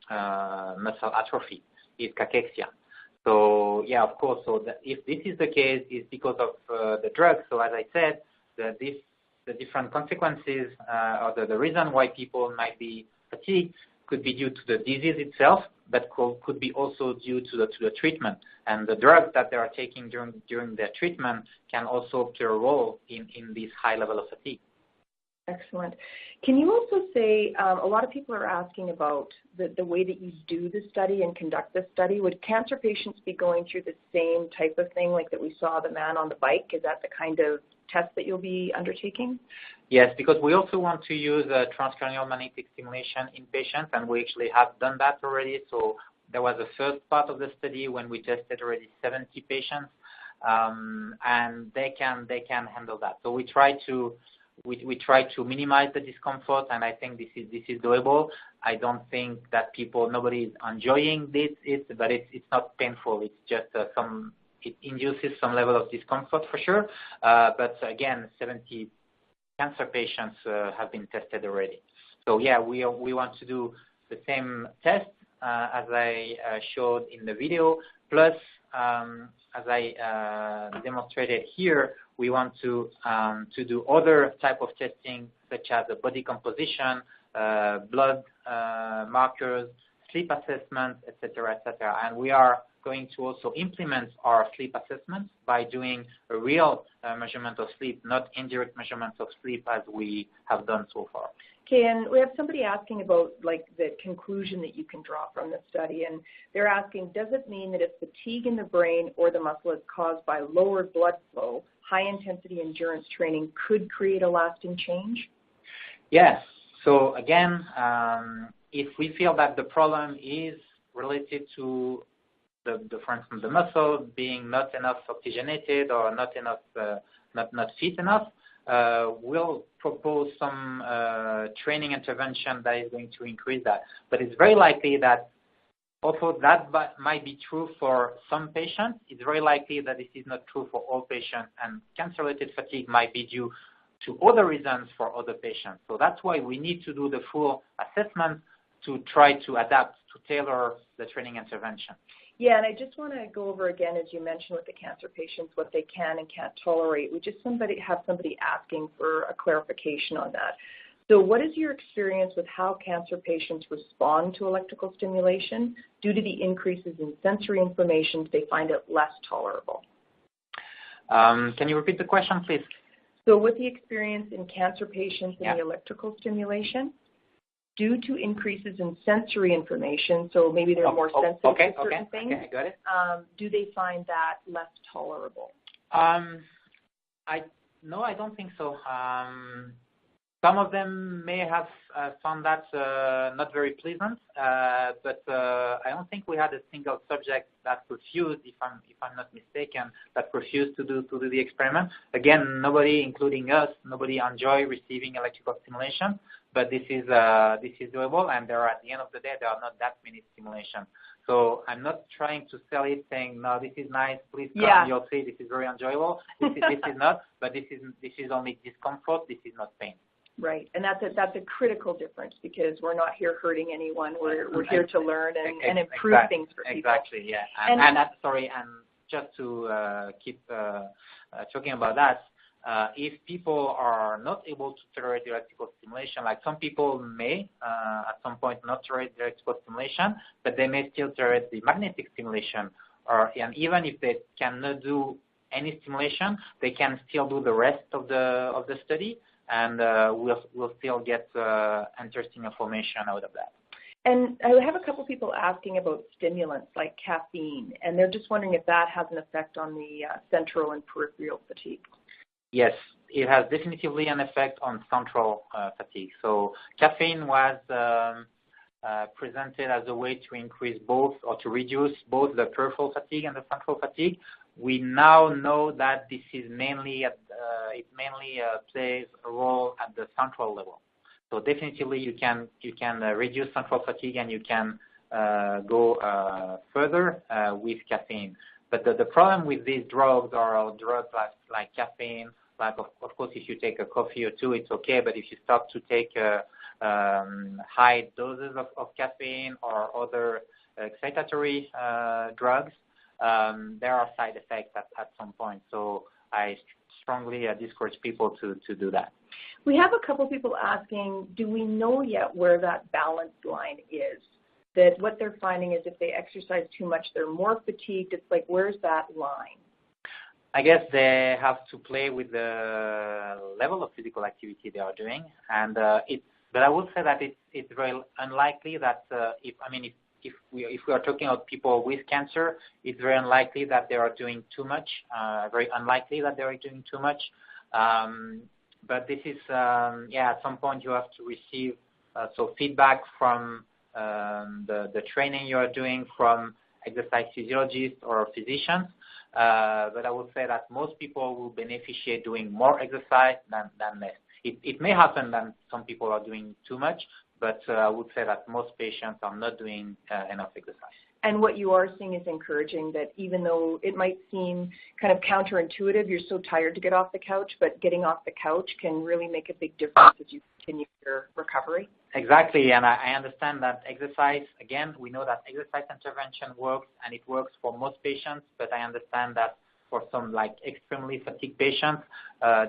muscle atrophy, is cachexia. So yeah, of course. So if this is the case, it's because of the drug. So as I said, the different consequences or the reason why people might be fatigued could be due to the disease itself, but could be also due to the treatment. And the drugs that they are taking during their treatment can also play a role in this high level of fatigue. Excellent. Can you also say, a lot of people are asking about the way that you do the study and conduct the study. Would cancer patients be going through the same type of thing like that we saw the man on the bike? Is that the kind of test that you'll be undertaking? Yes, because we also want to use transcranial magnetic stimulation in patients, and we actually have done that already. So there was a first part of the study when we tested already 70 patients, and they can handle that. So we try to minimize the discomfort, and I think this is doable. I don't think that nobody is enjoying this, but it's not painful. It's just it induces some level of discomfort for sure. But again, 70 cancer patients have been tested already. So yeah, we want to do the same test as I showed in the video. Plus, as I demonstrated here, we want to do other type of testing such as the body composition, blood markers, sleep assessments, etc., etc. And we are going to also implement our sleep assessments by doing a real measurement of sleep, not indirect measurements of sleep as we have done so far. Okay, and we have somebody asking about like the conclusion that you can draw from the study, and they're asking, does it mean that if fatigue in the brain or the muscle is caused by lowered blood flow, high-intensity endurance training could create a lasting change? Yes. So again, if we feel that the problem is related to for instance, the muscle being not enough oxygenated or not enough, not fit enough, we'll propose some training intervention that is going to increase that. But it's very likely that although that might be true for some patients, it's very likely that this is not true for all patients, and cancer-related fatigue might be due to other reasons for other patients. So that's why we need to do the full assessment to try to adapt, to tailor the training intervention. Yeah, and I just want to go over again, as you mentioned with the cancer patients, what they can and can't tolerate. We just have somebody asking for a clarification on that. So what is your experience with how cancer patients respond to electrical stimulation? Due to the increases in sensory information, they find it less tolerable. Can you repeat the question, please? So with the experience in cancer patients and the electrical stimulation, due to increases in sensory information, so maybe they're more sensitive to certain things, got it. Do they find that less tolerable? No, I don't think so. Some of them may have found that not very pleasant, but I don't think we had a single subject that refused, if I'm not mistaken, that refused to do the experiment. Again, nobody, including us, nobody enjoy receiving electrical stimulation, but this is doable, and at the end of the day, there are not that many stimulations. So I'm not trying to sell it saying, no, this is nice, please come, you'll see, this is very enjoyable. This is not, but this is only discomfort, this is not pain. Right, and that's a critical difference, because we're not here hurting anyone. We're here to learn and improve things for people. Exactly, yeah. And just to keep talking about that, if people are not able to tolerate the electrical stimulation, like some people may at some point not tolerate the electrical stimulation, but they may still tolerate the magnetic stimulation, and even if they cannot do any stimulation, they can still do the rest of the study, and we'll still get interesting information out of that. And I have a couple people asking about stimulants like caffeine, and they're just wondering if that has an effect on the central and peripheral fatigue. Yes, it has definitively an effect on central fatigue. So caffeine was presented as a way to increase both, or to reduce both the peripheral fatigue and the central fatigue. We now know that this is mainly plays a role at the central level. So definitely you can reduce central fatigue, and you can go further with caffeine. But the problem with these drugs are drugs like caffeine. Like of course, if you take a coffee or two, it's okay. But if you start to take high doses of caffeine or other excitatory drugs, there are side effects at some point. So I strongly discourage people to do that. We have a couple people asking, do we know yet where that balance line is? That what they're finding is if they exercise too much, they're more fatigued. It's like, where's that line? I guess they have to play with the level of physical activity they are doing, and but I would say that it's very unlikely that if we are talking about people with cancer, it's very unlikely that they are doing too much. Very unlikely that they are doing too much. But this is at some point you have to receive feedback from the training you are doing from exercise physiologists or physicians. But I would say that most people will beneficiate doing more exercise than less. It may happen that some people are doing too much, but I would say that most patients are not doing enough exercise. And what you are seeing is encouraging, that even though it might seem kind of counterintuitive, you're so tired to get off the couch, but getting off the couch can really make a big difference as you continue your recovery. Exactly, and I understand that exercise, again, we know that exercise intervention works, and it works for most patients, but I understand that for some extremely fatigued patients,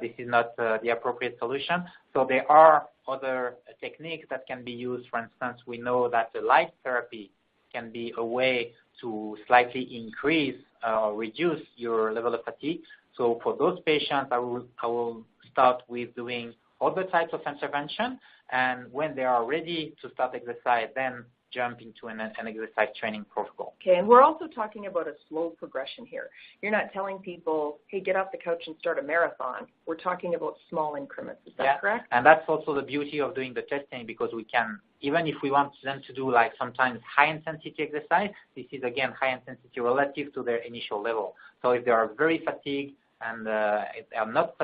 this is not the appropriate solution. So there are other techniques that can be used. For instance, we know that the light therapy can be a way to slightly increase or reduce your level of fatigue. So for those patients, I will start with doing other types of intervention, and when they are ready to start exercise, then jump into an exercise training protocol. Okay, and we're also talking about a slow progression here. You're not telling people, hey, get off the couch and start a marathon. We're talking about small increments. Is that correct? And that's also the beauty of doing the testing, because we can, even if we want them to do sometimes high-intensity exercise, this is, again, high-intensity relative to their initial level. So if they are very fatigued and are not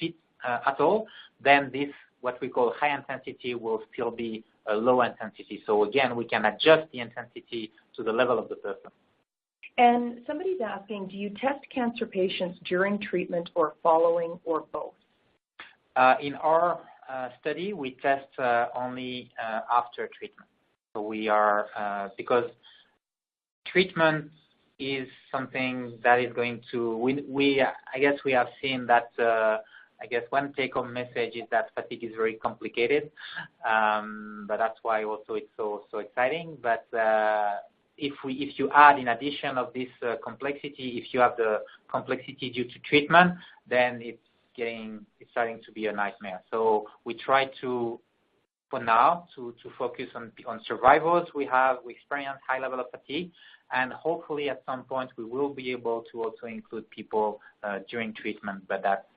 fit at all, then this what we call high intensity will still be a low intensity. So again, we can adjust the intensity to the level of the person. And somebody's asking, do you test cancer patients during treatment or following or both? In our study, we test only after treatment. So we are, because treatment is something that is going to, I guess we have seen that, I guess one take-home message is that fatigue is very complicated, but that's why also it's so exciting. But if you add in addition of this complexity, if you have the complexity due to treatment, then it's starting to be a nightmare. So we try to, for now, to focus on survivors. We experience high level of fatigue, and hopefully at some point we will be able to also include people during treatment, but that's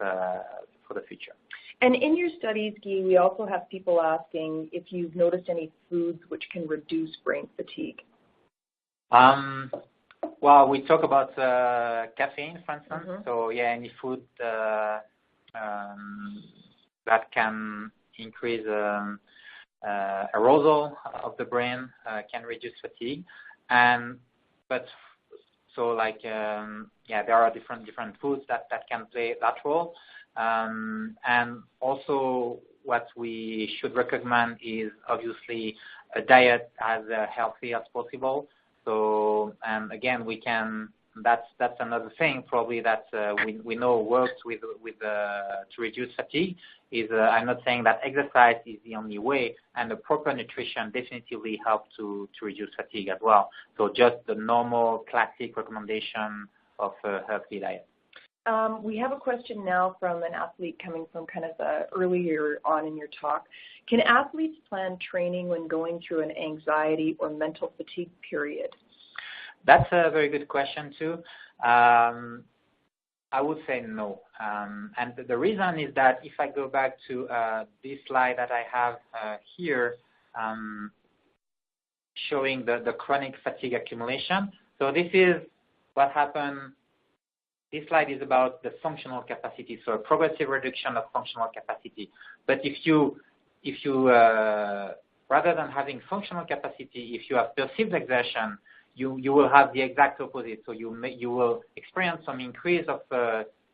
for the future. And in your studies, Guy, we also have people asking if you've noticed any foods which can reduce brain fatigue. Well, we talk about caffeine, for instance. Mm-hmm. So yeah, any food that can increase arousal of the brain can reduce fatigue. But so like there are different foods that can play that role. And also what we should recommend is obviously a diet as healthy as possible. So, and again, that's another thing probably that we know works to reduce fatigue. I'm not saying that exercise is the only way, and the proper nutrition definitely helps to reduce fatigue as well. So just the normal classic recommendation of a healthy diet. We have a question now from an athlete coming from kind of earlier on in your talk. Can athletes plan training when going through an anxiety or mental fatigue period? That's a very good question too. I would say no. And the reason is that if I go back to this slide that I have here, showing the chronic fatigue accumulation. So this is what happened. This slide is about the functional capacity, so a progressive reduction of functional capacity. But if you rather than having functional capacity, if you have perceived exertion, you will have the exact opposite. So you will experience some increase of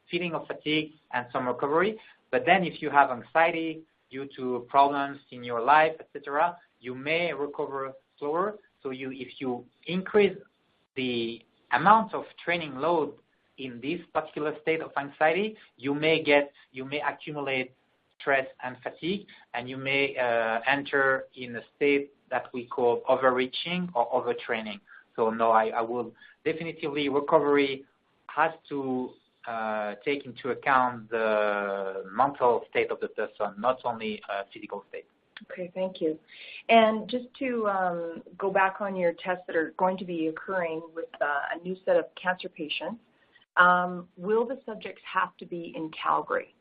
feeling of fatigue and some recovery. But then if you have anxiety due to problems in your life, etc., you may recover slower. So if you increase the amount of training load in this particular state of anxiety, you may accumulate stress and fatigue, and you may enter in a state that we call overreaching or overtraining. So no, I will definitely, recovery has to take into account the mental state of the person, not only physical state. Okay, thank you. And just to go back on your tests that are going to be occurring with a new set of cancer patients, will the subjects have to be in Calgary?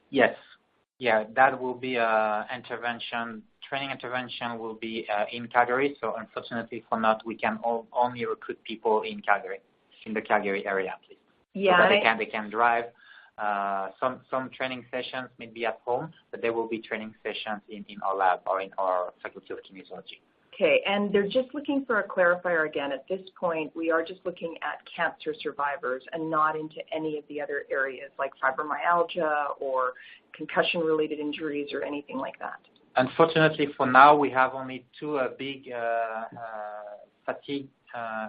Yes. Yeah, that will be training intervention will be in Calgary. So unfortunately for not, we can only recruit people in Calgary, in the Calgary area, please. Yeah. So that they can drive. Some training sessions may be at home, but there will be training sessions in our lab or in our faculty of kinesiology. Okay, and they're just looking for a clarifier again. At this point, we are just looking at cancer survivors and not into any of the other areas like fibromyalgia or concussion-related injuries or anything like that. Unfortunately, for now, we have only two big fatigue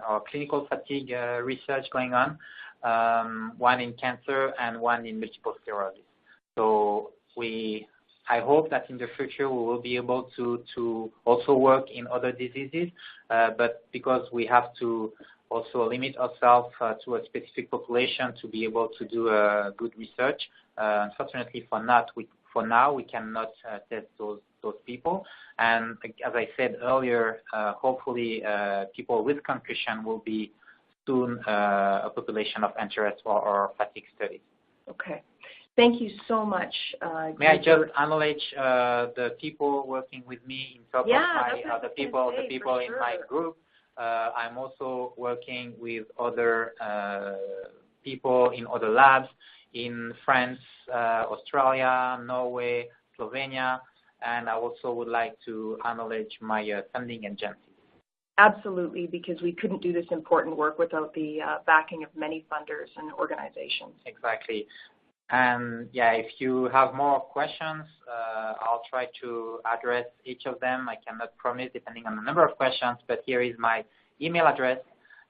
or clinical fatigue research going on, one in cancer and one in multiple sclerosis. So I hope that in the future we will be able to also work in other diseases, but because we have to also limit ourselves to a specific population to be able to do good research, unfortunately for now we cannot test those people. And as I said earlier, hopefully people with concussion will be soon a population of interest for our fatigue studies. Okay. Thank you so much. May I just acknowledge the people working with me in top of the people in my group. I'm also working with other people in other labs in France, Australia, Norway, Slovenia. and I also would like to acknowledge my funding agencies. Absolutely, because we couldn't do this important work without the backing of many funders and organizations. Exactly. And yeah, if you have more questions, I'll try to address each of them. I cannot promise depending on the number of questions, but here is my email address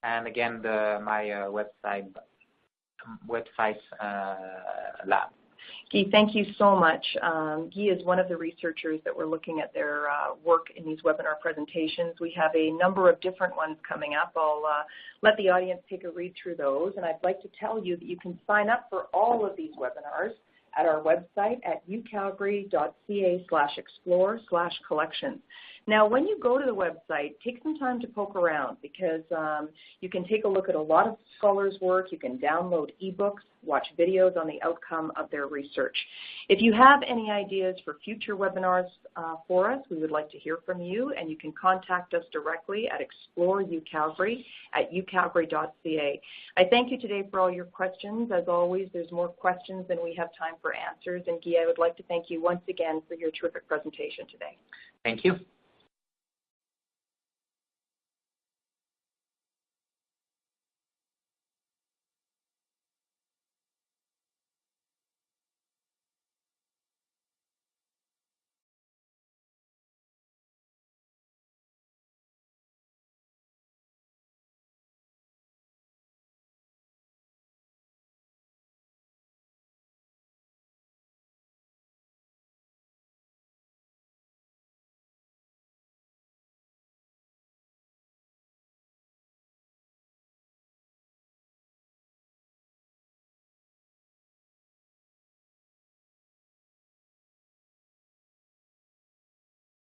and again my website lab. Guy, thank you so much. Guy is one of the researchers that we're looking at their work in these webinar presentations. We have a number of different ones coming up. I'll let the audience take a read through those, and I'd like to tell you that you can sign up for all of these webinars at our website at ucalgary.ca/explore/collections. Now, when you go to the website, take some time to poke around because you can take a look at a lot of scholars' work. You can download ebooks, watch videos on the outcome of their research. If you have any ideas for future webinars for us, we would like to hear from you, and you can contact us directly at exploreucalgary@ucalgary.ca. I thank you today for all your questions. As always, there's more questions than we have time for answers. And Guy, I would like to thank you once again for your terrific presentation today. Thank you.